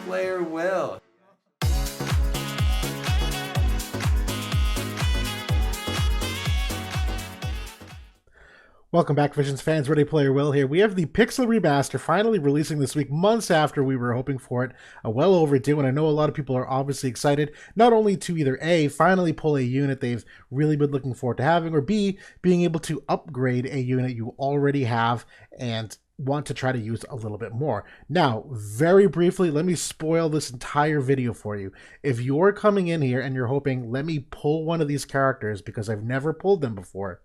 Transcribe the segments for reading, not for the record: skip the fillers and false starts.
Player Will. Welcome back, Visions fans. Ready Player Will here. We have the Pixel Remaster finally releasing this week, months after we were hoping for it. Well overdue, and I know a lot of people are obviously excited, not only to either A, finally pull a unit they've really been looking forward to having, or B, being able to upgrade a unit you already have and want to try to use a little bit more. Now, very briefly, let me spoil this entire video for you. If you're coming in here and you're hoping, let me pull one of these characters because I've never pulled them before,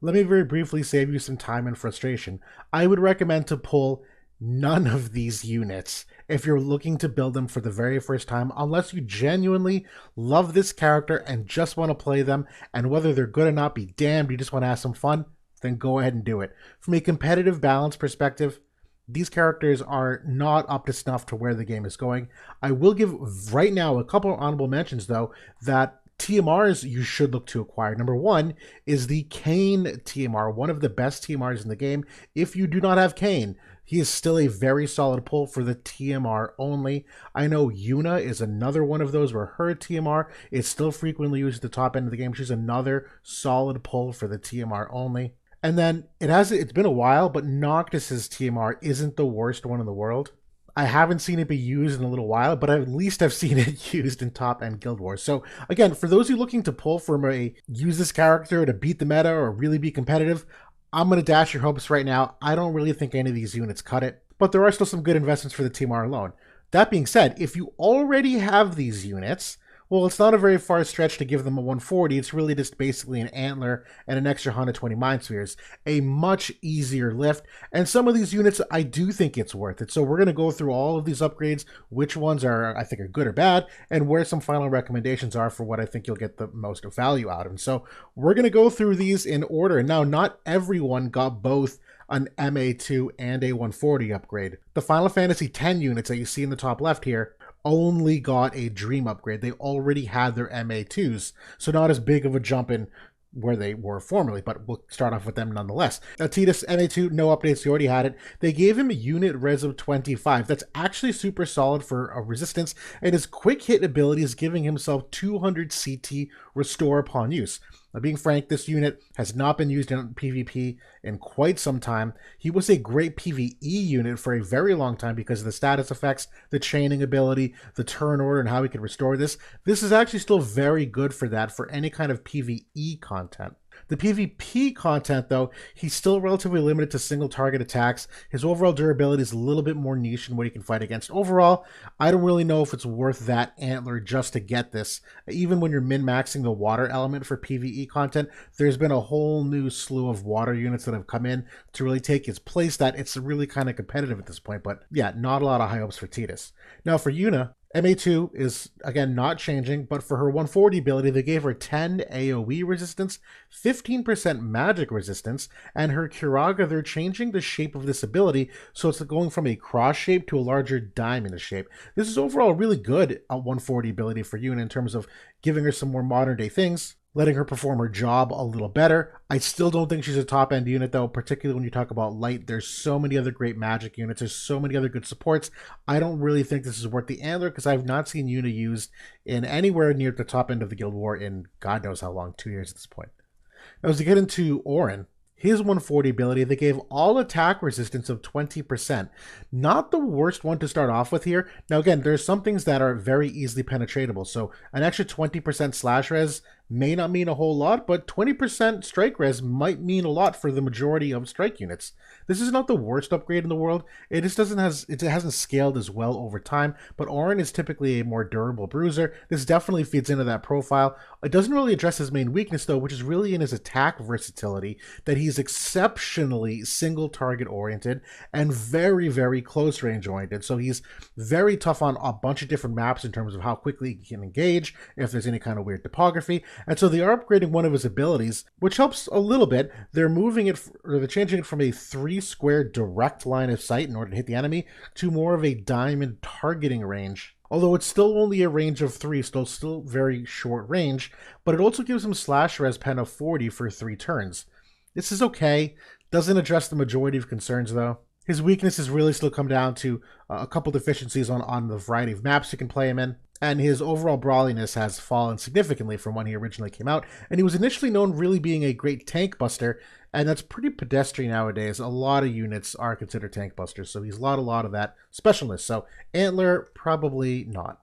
let me very briefly save you some time and frustration. I would recommend to pull none of these units if you're looking to build them for the very first time, unless you genuinely love this character and just want to play them, and whether they're good or not, be damned, you just want to have some fun, then go ahead and do it. From a competitive balance perspective, these characters are not up to snuff to where the game is going. I will give right now a couple of honorable mentions, though, that TMRs you should look to acquire. Number one is the Kain TMR, one of the best TMRs in the game. If you do not have Kain, he is still a very solid pull for the TMR only. I know Yuna is another one of those where her TMR is still frequently used at the top end of the game. She's another solid pull for the TMR only. And then it's been a while, but Noctis's TMR isn't the worst one in the world. I haven't seen it be used in a little while, but at least I've seen it used in top-end Guild Wars. So again, for those of you looking to pull from use this character to beat the meta or really be competitive, I'm going to dash your hopes right now. I don't really think any of these units cut it, but there are still some good investments for the TMR alone. That being said, if you already have these units, well, it's not a very far stretch to give them a 140. It's really just basically an antler and an extra 120 Mind Spheres. A much easier lift. And some of these units, I do think it's worth it. So we're going to go through all of these upgrades, which ones I think are good or bad, and where some final recommendations are for what I think you'll get the most value out of. And so we're going to go through these in order. Now, not everyone got both an MA2 and a 140 upgrade. The Final Fantasy X units that you see in the top left here only got a Dream upgrade. They already had their MA2s, so not as big of a jump in where they were formerly, but we'll start off with them nonetheless. Now, Tidus, MA2, no updates, you already had it. They gave him a unit res of 25. That's actually super solid for a resistance, and his quick hit ability is giving himself 200 CT restore upon use. Now, being frank, this unit has not been used in PvP in quite some time. He was a great PvE unit for a very long time because of the status effects, the chaining ability, the turn order, and how he could restore this. This is actually still very good for that, for any kind of PvE content. The PvP content, though, he's still relatively limited to single target attacks. His overall durability is a little bit more niche in what he can fight against. Overall, I don't really know if it's worth that antler just to get this. Even when you're min-maxing the water element for PvE content, there's been a whole new slew of water units that have come in to really take his place. That it's really kind of competitive at this point, but yeah, not a lot of high hopes for Tidus. Now for Yuna, MA2 is, again, not changing, but for her 140 ability, they gave her 10 AoE resistance, 15% magic resistance, and her Kiraga, they're changing the shape of this ability, so it's going from a cross shape to a larger diamond shape. This is overall really good at 140 ability for Yuna in terms of giving her some more modern day things, letting her perform her job a little better. I still don't think she's a top-end unit, though, particularly when you talk about light. There's so many other great magic units. There's so many other good supports. I don't really think this is worth the antler because I've not seen Yuna used in anywhere near the top end of the Guild War in God knows how long, 2 years at this point. Now, as we get into Auron, his 140 ability, they gave all attack resistance of 20%. Not the worst one to start off with here. Now, again, there's some things that are very easily penetratable. So an extra 20% slash res may not mean a whole lot, but 20% strike res might mean a lot for the majority of strike units. This is not the worst upgrade in the world. It just hasn't scaled as well over time, but Auron is typically a more durable bruiser. This definitely feeds into that profile. It doesn't really address his main weakness, though, which is really in his attack versatility, that he's exceptionally single target oriented and very, very close range oriented. So he's very tough on a bunch of different maps in terms of how quickly he can engage, if there's any kind of weird topography. And so they are upgrading one of his abilities, which helps a little bit. They're changing it from a 3-square direct line of sight in order to hit the enemy to more of a diamond targeting range. Although it's still only a range of 3, still very short range, but it also gives him slash res pen of 40 for 3 turns. This is okay. Doesn't address the majority of concerns, though. His weaknesses really still come down to a couple deficiencies on the variety of maps you can play him in, and his overall brawliness has fallen significantly from when he originally came out, and he was initially known really being a great tank buster, and that's pretty pedestrian nowadays. A lot of units are considered tank busters, so he's lost a lot of that specialness, so Antler, probably not.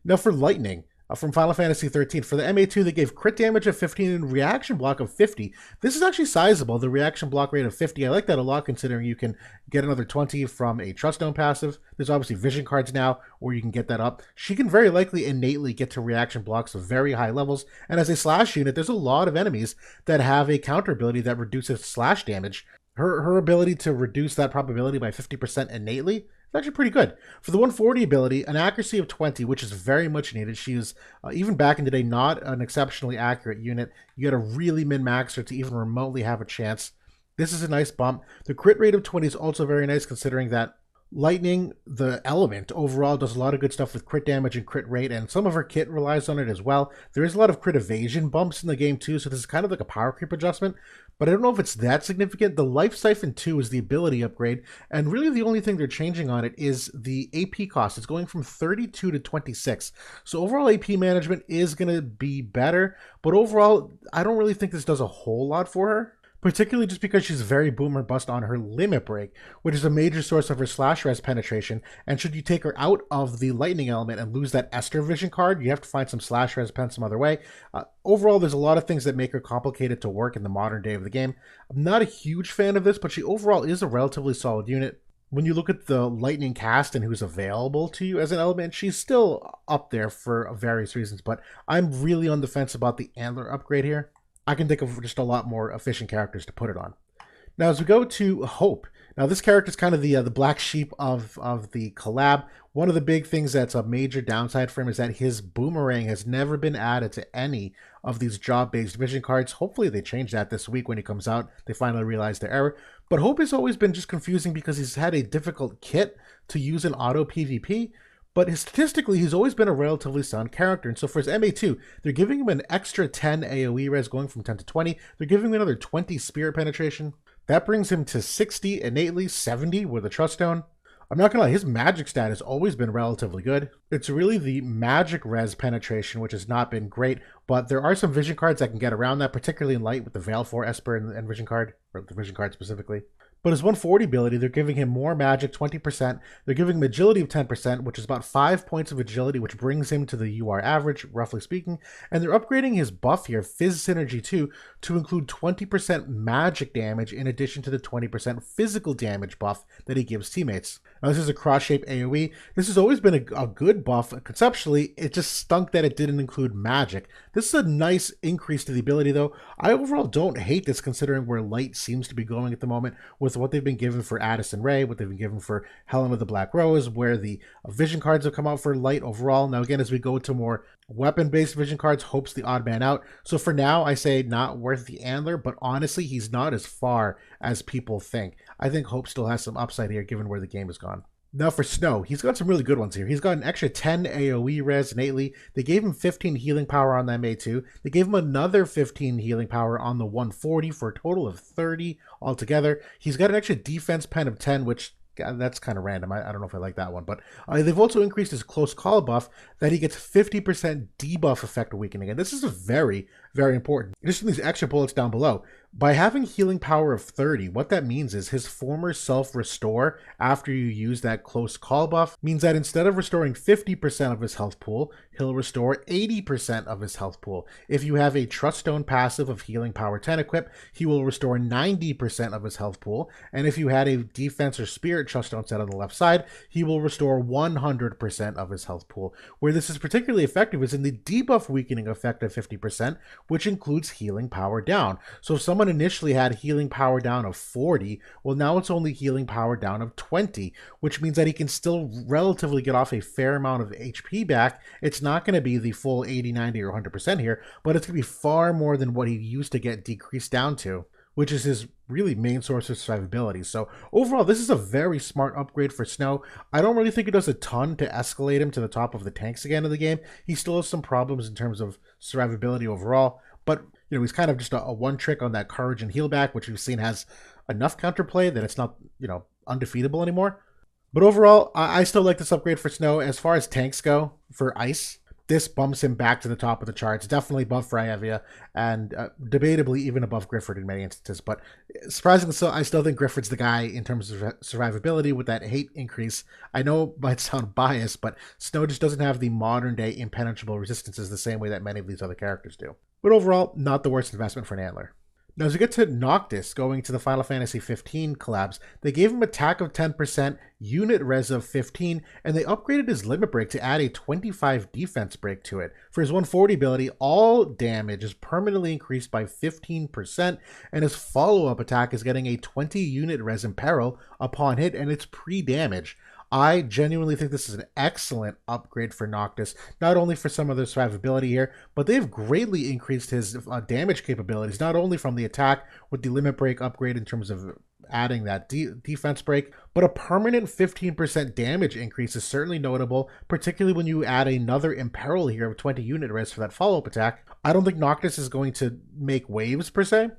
Now for Lightning, from Final Fantasy XIII. For the MA2, they gave crit damage of 15 and reaction block of 50. This is actually sizable, the reaction block rate of 50. I like that a lot, considering you can get another 20 from a Trust Stone passive. There's obviously vision cards now where you can get that up. She can very likely innately get to reaction blocks of very high levels, and as a slash unit, there's a lot of enemies that have a counter ability that reduces slash damage. Her ability to reduce that probability by 50% innately is actually pretty good. For the 140 ability, an accuracy of 20, which is very much needed. She is, even back in the day, not an exceptionally accurate unit. You got to really min-max her to even remotely have a chance. This is a nice bump. The crit rate of 20 is also very nice, considering that Lightning, the element, overall does a lot of good stuff with crit damage and crit rate, and some of her kit relies on it as well. There is a lot of crit evasion bumps in the game too, so this is kind of like a power creep adjustment, but I don't know if it's that significant. The Life Siphon 2 is the ability upgrade, and really the only thing they're changing on it is the AP cost. It's going from 32 to 26, so overall AP management is going to be better, but overall, I don't really think this does a whole lot for her. Particularly just because she's very boom or bust on her limit break, which is a major source of her slash res penetration, and should you take her out of the lightning element and lose that Esther vision card, you have to find some slash res pen some other way. Overall, there's a lot of things that make her complicated to work in the modern day of the game. I'm not a huge fan of this, but she overall is a relatively solid unit. When you look at the lightning cast and who's available to you as an element, she's still up there for various reasons, but I'm really on the fence about the Antler upgrade here. I can think of just a lot more efficient characters to put it on. Now, as we go to Hope, now this character is kind of the black sheep of the collab. One of the big things that's a major downside for him is that his boomerang has never been added to any of these job-based vision cards. Hopefully they change that this week when he comes out. They finally realize their error. But Hope has always been just confusing because he's had a difficult kit to use in auto PvP. But statistically, he's always been a relatively sound character. And so for his MA2, they're giving him an extra 10 AoE res going from 10 to 20. They're giving him another 20 spirit penetration. That brings him to 60 innately, 70 with a Trust Stone. I'm not gonna lie, his magic stat has always been relatively good. It's really the magic res penetration, which has not been great, but there are some vision cards that can get around that, particularly in light with the Veil 4 Esper and vision card, or the vision card specifically. But his 140 ability, they're giving him more magic, 20%. They're giving him agility of 10%, which is about 5 points of agility, which brings him to the UR average, roughly speaking. And they're upgrading his buff here, Phys Synergy 2, to include 20% magic damage in addition to the 20% physical damage buff that he gives teammates. Now, this is a cross-shape AoE. This has always been a good buff. Conceptually, it just stunk that it didn't include magic. This is a nice increase to the ability, though. I overall don't hate this, considering where Light seems to be going at the moment with what they've been given for Addison Rae, what they've been given for Helen of the Black Rose, where the vision cards have come out for Light overall. Now, again, as we go to more weapon-based vision cards, Hope's the odd man out. So for now, I say not worth the Antler, but honestly, he's not as far as people think. I think Hope still has some upside here, given where the game has gone. Now for Snow, he's got some really good ones here. He's got an extra 10 AoE res innately. They gave him 15 healing power on the MA2. They gave him another 15 healing power on the 140 for a total of 30 altogether. He's got an extra defense pen of 10, which that's kind of random. I don't know if I like that one, but they've also increased his close call buff that he gets 50% debuff effect weakening. And this is very, very important. Just in these extra bullets down below, by having healing power of 30, what that means is his former self-restore after you use that close call buff means that instead of restoring 50% of his health pool, he'll restore 80% of his health pool. If you have a Trust Stone passive of healing power 10 equipped, he will restore 90% of his health pool. And if you had a defense or spirit Trust Stone set on the left side, he will restore 100% of his health pool. Where this is particularly effective is in the debuff weakening effect of 50%, which includes healing power down. So if someone initially had healing power down of 40, well, now it's only healing power down of 20, which means that he can still relatively get off a fair amount of HP back. It's not going to be the full 80, 90, or 100% here, but it's going to be far more than what he used to get decreased down to, which is his really main source of survivability. So overall, this is a very smart upgrade for Snow. I don't really think it does a ton to escalate him to the top of the tanks again in the game. He still has some problems in terms of survivability overall, but you know, he's kind of just a one trick on that courage and heal back, which we've seen has enough counterplay that it's not, you know, undefeatable anymore. But overall, I still like this upgrade for Snow. As far as tanks go, for Ice, this bumps him back to the top of the charts, definitely above Freyevia, and debatably even above Grifford in many instances. But surprisingly, so I still think Grifford's the guy in terms of survivability with that hate increase. I know it might sound biased, but Snow just doesn't have the modern-day impenetrable resistances the same way that many of these other characters do. But overall, not the worst investment for an Antler. Now, as we get to Noctis, going to the Final Fantasy XV collabs, they gave him attack of 10%, unit res of 15, and they upgraded his limit break to add a 25 defense break to it. For his 140 ability, all damage is permanently increased by 15%, and his follow-up attack is getting a 20 unit res in peril upon hit, and it's pre-damage. I genuinely think this is an excellent upgrade for Noctis, not only for some of the survivability here, but they've greatly increased his damage capabilities, not only from the attack with the limit break upgrade in terms of adding that defense break, but a permanent 15% damage increase is certainly notable, particularly when you add another Imperil here of 20 unit res for that follow-up attack. I don't think Noctis is going to make waves per se,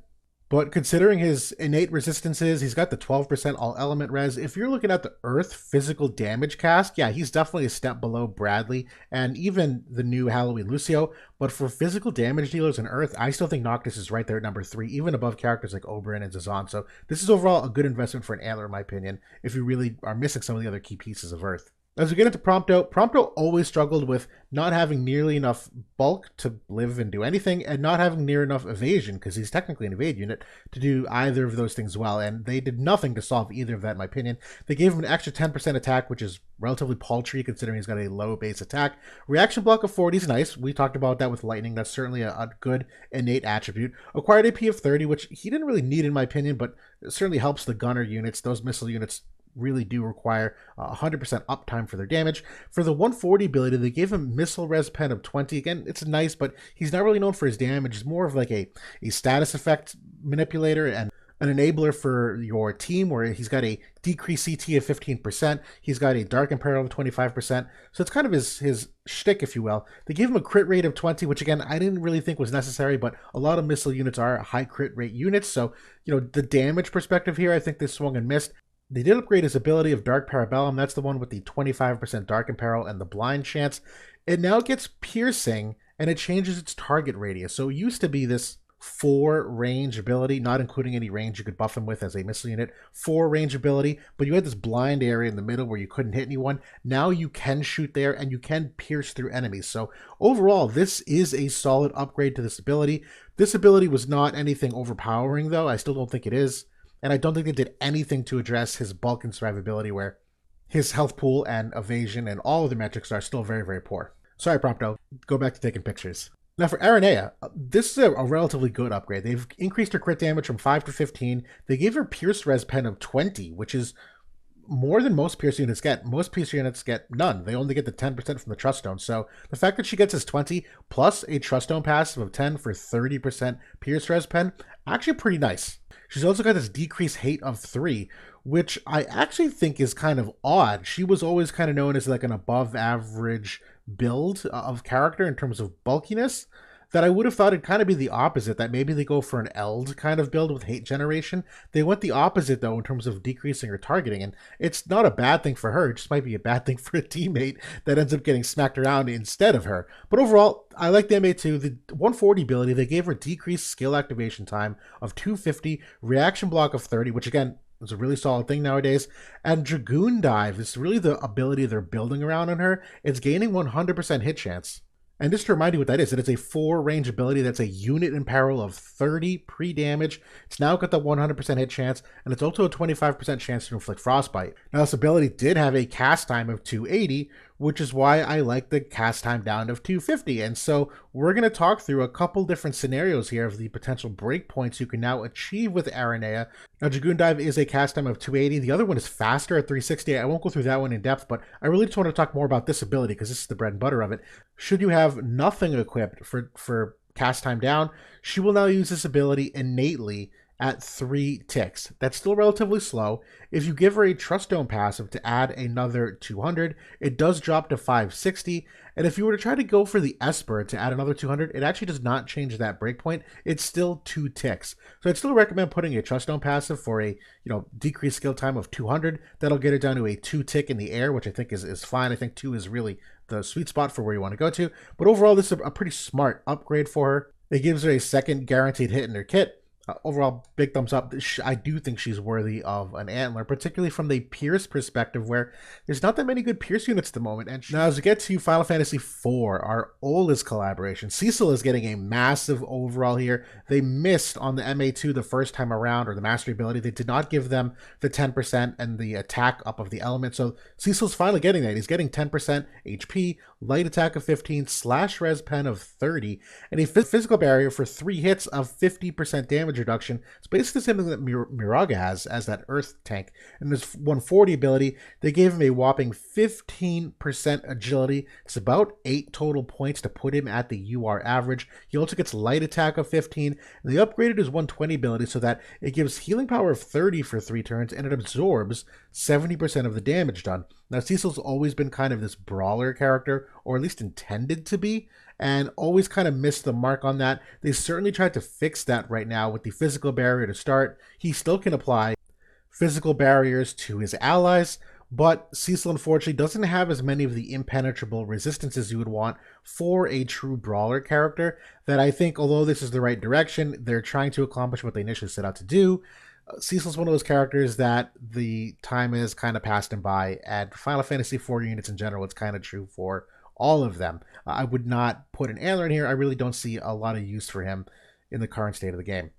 but considering his innate resistances, he's got the 12% all element res. If you're looking at the earth physical damage cast, yeah, he's definitely a step below Bradley and even the new Halloween Lucio. But for physical damage dealers in earth, I still think Noctis is right there at number 3, even above characters like Oberyn and Zazan. So this is overall a good investment for an Antler, in my opinion, if you really are missing some of the other key pieces of earth. As we get into Prompto, Prompto always struggled with not having nearly enough bulk to live and do anything, and not having near enough evasion, because he's technically an evade unit, to do either of those things well, and they did nothing to solve either of that, in my opinion. They gave him an extra 10% attack, which is relatively paltry, considering he's got a low base attack. Reaction block of 40 is nice. We talked about that with Lightning. That's certainly a good innate attribute. Acquired AP of 30, which he didn't really need, in my opinion, but it certainly helps the gunner units. Those missile units really do require 100% uptime for their damage. For the 140 ability, they gave him missile res pen of 20. Again, it's nice, but he's not really known for his damage. He's more of like a status effect manipulator and an enabler for your team, where he's got a decreased CT of 15%. He's got a dark imperil of 25%. So it's kind of his shtick, if you will. They gave him a crit rate of 20, which again, I didn't really think was necessary, but a lot of missile units are high crit rate units. So, the damage perspective here, I think they swung and missed. They did upgrade his ability of Dark Parabellum. That's the one with the 25% Dark Imperil and the blind chance. It now gets piercing, and it changes its target radius. So it used to be this 4 range ability, not including any range you could buff him with as a missile unit. 4 range ability, but you had this blind area in the middle where you couldn't hit anyone. Now you can shoot there, and you can pierce through enemies. So overall, this is a solid upgrade to this ability. This ability was not anything overpowering, though. I still don't think it is. And I don't think they did anything to address his bulk and survivability, where his health pool and evasion and all of the metrics are still very, very poor. Sorry, Prompto. Go back to taking pictures. Now for Aranea, this is a relatively good upgrade. They've increased her crit damage from 5 to 15. They gave her Pierce Res Pen of 20, which is more than most Pierce units get. Most Pierce units get none. They only get the 10% from the Trust Stone. So the fact that she gets this 20 plus a Trust Stone passive of 10 for 30% Pierce Res Pen, actually pretty nice. She's also got this decreased hate of 3, which I actually think is kind of odd. She was always kind of known as like an above average build of character in terms of bulkiness, that I would have thought it'd kind of be the opposite, that maybe they go for an Eld kind of build with hate generation. They went the opposite, though, in terms of decreasing her targeting, and it's not a bad thing for her. It just might be a bad thing for a teammate that ends up getting smacked around instead of her. But overall, I like the MA2. The 140 ability, they gave her decreased skill activation time of 250, reaction block of 30, which again, is a really solid thing nowadays. And Dragoon Dive is really the ability they're building around on her. It's gaining 100% hit chance. And just to remind you what that is, it is a 4 range ability that's a unit in peril of 30 pre-damage. It's now got the 100% hit chance, and it's also a 25% chance to inflict frostbite. Now this ability did have a cast time of 280, which is why I like the cast time down of 250. And so we're going to talk through a couple different scenarios here of the potential breakpoints you can now achieve with Aranea. Now Dragoon Dive is a cast time of 280. The other one is faster at 360. I won't go through that one in depth, but I really just want to talk more about this ability because this is the bread and butter of it. Should you have nothing equipped for cast time down, she will now use this ability innately at 3 ticks. That's still relatively slow. If you give her a Trust Dome passive to add another 200, it does drop to 560. And if you were to try to go for the Esper to add another 200, it actually does not change that breakpoint. It's still 2 ticks. So I'd still recommend putting a Trust Dome passive for a decreased skill time of 200. That'll get it down to a 2 tick in the air, which I think is fine. I think 2 is really the sweet spot for where you want to go to. But overall, this is a pretty smart upgrade for her. It gives her a second guaranteed hit in her kit. Overall, big thumbs up. I do think she's worthy of an Antler, particularly from the Pierce perspective, where there's not that many good Pierce units at the moment. And now, as we get to Final Fantasy IV, our oldest collaboration, Cecil is getting a massive overall here. They missed on the MA2 the first time around, or the Mastery ability. They did not give them the 10% and the attack up of the element. So Cecil's finally getting that. He's getting 10% HP, light attack of 15, slash res pen of 30, and a physical barrier for 3 hits of 50% damage reduction. It's basically the same thing that Miraga has as that Earth tank. And this 140 ability, they gave him a whopping 15% agility. It's about 8 total points to put him at the UR average. He also gets light attack of 15, and they upgraded his 120 ability so that it gives healing power of 30 for 3 turns, and it absorbs 70% of the damage done. Now, Cecil's always been kind of this brawler character, or at least intended to be, and always kind of missed the mark on that. They certainly tried to fix that right now with the physical barrier to start. He still can apply physical barriers to his allies, but Cecil unfortunately doesn't have as many of the impenetrable resistances you would want for a true brawler character. That I think, although this is the right direction, they're trying to accomplish what they initially set out to do. Cecil's one of those characters that the time has kind of passed him by, and Final Fantasy IV units in general, it's kind of true for all of them. I would not put an Antler in here. I really don't see a lot of use for him in the current state of the game.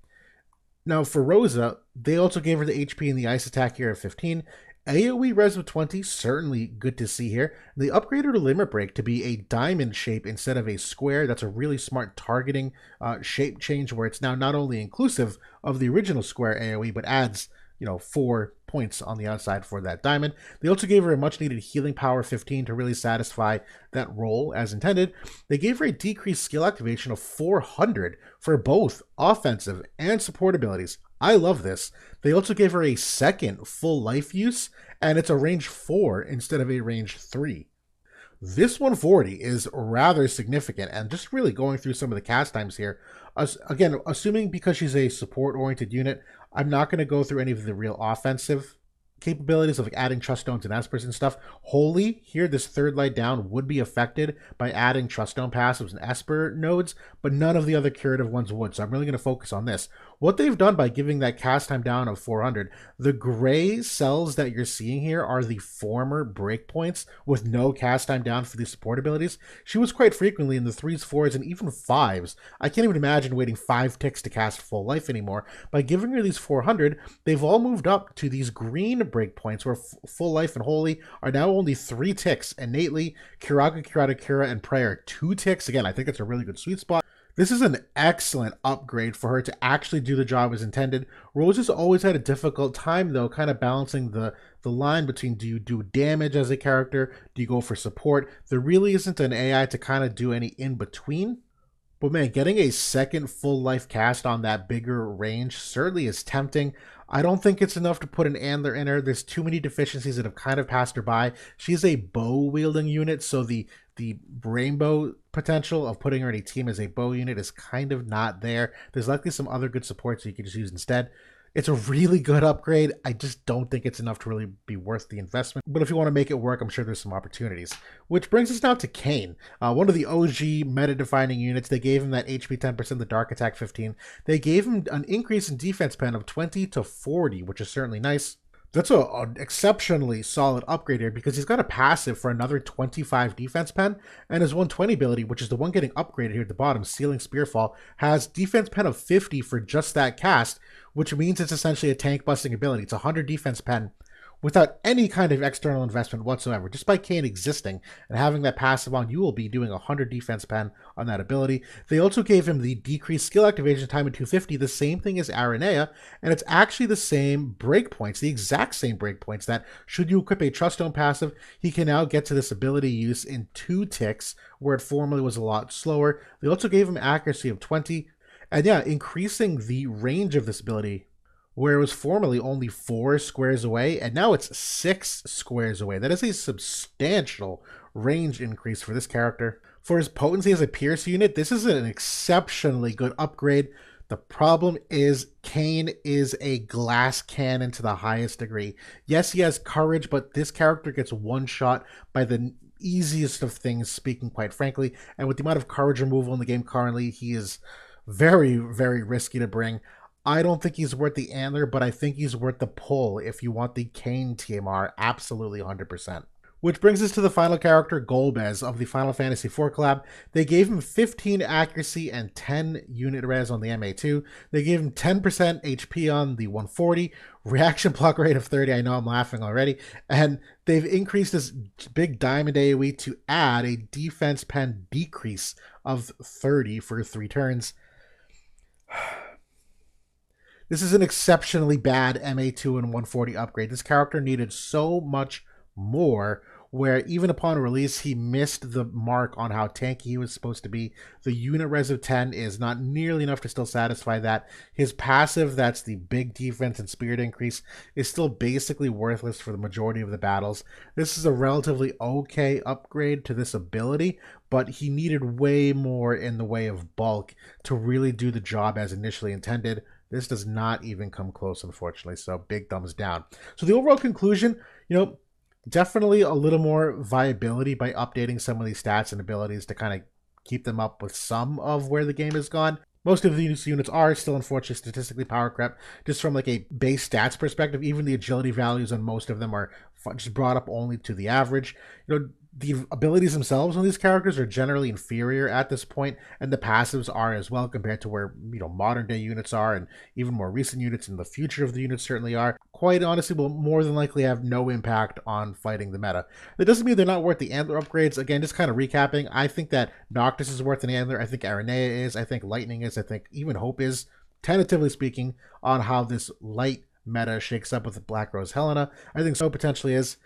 Now for Rosa, they also gave her the HP and the ice attack here of 15. AoE res of 20, certainly good to see here. They upgraded her limit break to be a diamond shape instead of a square. That's a really smart targeting shape change, where it's now not only inclusive of the original square AoE, but adds 4 points on the outside for that diamond. They also gave her a much needed healing power 15 to really satisfy that role as intended. They gave her a decreased skill activation of 400 for both offensive and support abilities. I love this. They also gave her a second full life use, and it's a range 4 instead of a range 3. This 140 is rather significant, and just really going through some of the cast times here, again, assuming because she's a support-oriented unit, I'm not going to go through any of the real offensive capabilities of like adding Trust Stones and Espers and stuff. Holy, here this third light down would be affected by adding Trust Stone passives and Esper nodes, but none of the other curative ones would, so I'm really going to focus on this. What they've done by giving that cast time down of 400, the gray cells that you're seeing here are the former breakpoints with no cast time down for these support abilities. She was quite frequently in the 3s, 4s, and even 5s. I can't even imagine waiting 5 ticks to cast full life anymore. By giving her these 400, they've all moved up to these green breakpoints where full life and holy are now only 3 ticks. Innately, Kiraga, Kirata, Kira, and Prayer 2 ticks. Again, I think that's a really good sweet spot. This is an excellent upgrade for her to actually do the job as intended. Rosa's always had a difficult time, though, kind of balancing the line between, do you do damage as a character? Do you go for support? There really isn't an AI to kind of do any in-between. But man, getting a second full life cast on that bigger range certainly is tempting. I don't think it's enough to put an Antler in her. There's too many deficiencies that have kind of passed her by. She's a bow-wielding unit, so the rainbow potential of putting her in a team as a bow unit is kind of not there. There's likely some other good supports you could just use instead. It's a really good upgrade. I just don't think it's enough to really be worth the investment. But if you want to make it work, I'm sure there's some opportunities. Which brings us now to Kain, one of the OG meta-defining units. They gave him that HP 10%, the Dark Attack 15. They gave him an increase in defense pen of 20 to 40, which is certainly nice. That's an exceptionally solid upgrade here because he's got a passive for another 25 defense pen, and his 120 ability, which is the one getting upgraded here at the bottom, Sealing Spearfall, has defense pen of 50 for just that cast, which means it's essentially a tank busting ability. It's 100 defense pen without any kind of external investment whatsoever. Just by Kain existing and having that passive on, you will be doing 100 defense pen on that ability. They also gave him the decreased skill activation time at 250, the same thing as Aranea, and it's actually the same breakpoints, the exact same breakpoints that should you equip a Trust Stone passive, he can now get to this ability use in 2 ticks, where it formerly was a lot slower. They also gave him accuracy of 20, And yeah, increasing the range of this ability, where it was formerly only 4 squares away, and now it's 6 squares away. That is a substantial range increase for this character. For his potency as a Pierce unit, this is an exceptionally good upgrade. The problem is Kain is a glass cannon to the highest degree. Yes, he has courage, but this character gets one shot by the easiest of things, speaking quite frankly. And with the amount of courage removal in the game currently, he is very, very risky to bring. I don't think he's worth the antler, but I think he's worth the pull if you want the Kain TMR. Absolutely 100%. Which brings us to the final character, Golbez, of the Final Fantasy IV collab. They gave him 15 accuracy and 10 unit res on the MA2. They gave him 10% HP on the 140, reaction block rate of 30, I know I'm laughing already, and they've increased this big diamond AoE to add a defense pen decrease of 30 for 3 turns. This is an exceptionally bad MA2 and 140 upgrade. This character needed so much more, where even upon release, he missed the mark on how tanky he was supposed to be. The unit res of 10 is not nearly enough to still satisfy that. His passive, that's the big defense and spirit increase, is still basically worthless for the majority of the battles. This is a relatively okay upgrade to this ability, but he needed way more in the way of bulk to really do the job as initially intended. This does not even come close, unfortunately, so big thumbs down. So the overall conclusion, definitely a little more viability by updating some of these stats and abilities to kind of keep them up with some of where the game has gone. Most of these units are still, unfortunately, statistically power crept. Just from like a base stats perspective, even the agility values on most of them are just brought up only to the average. The abilities themselves on these characters are generally inferior at this point, and the passives are as well compared to where modern day units are, and even more recent units in the future of the units certainly are. Quite honestly, will more than likely have no impact on fighting the meta. That doesn't mean they're not worth the antler upgrades. Again, just kind of recapping, I think that Noctis is worth an antler. I think Aranea is. I think Lightning is. I think even Hope is, tentatively speaking, on how this light meta shakes up with Black Rose Helena. I think so potentially is.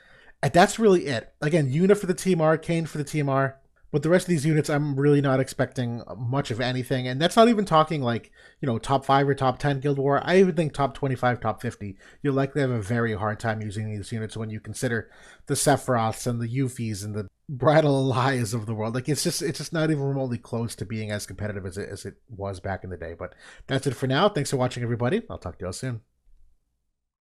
And that's really it. Again, Yuna for the TMR, Kain for the TMR. But the rest of these units, I'm really not expecting much of anything. And that's not even talking like, top 5 or top 10 Guild War. I even think top 25, top 50. You'll likely have a very hard time using these units when you consider the Sephiroths and the Yufis and the Bridal Lies of the world. Like, it's just not even remotely close to being as competitive as it was back in the day. But that's it for now. Thanks for watching, everybody. I'll talk to you all soon.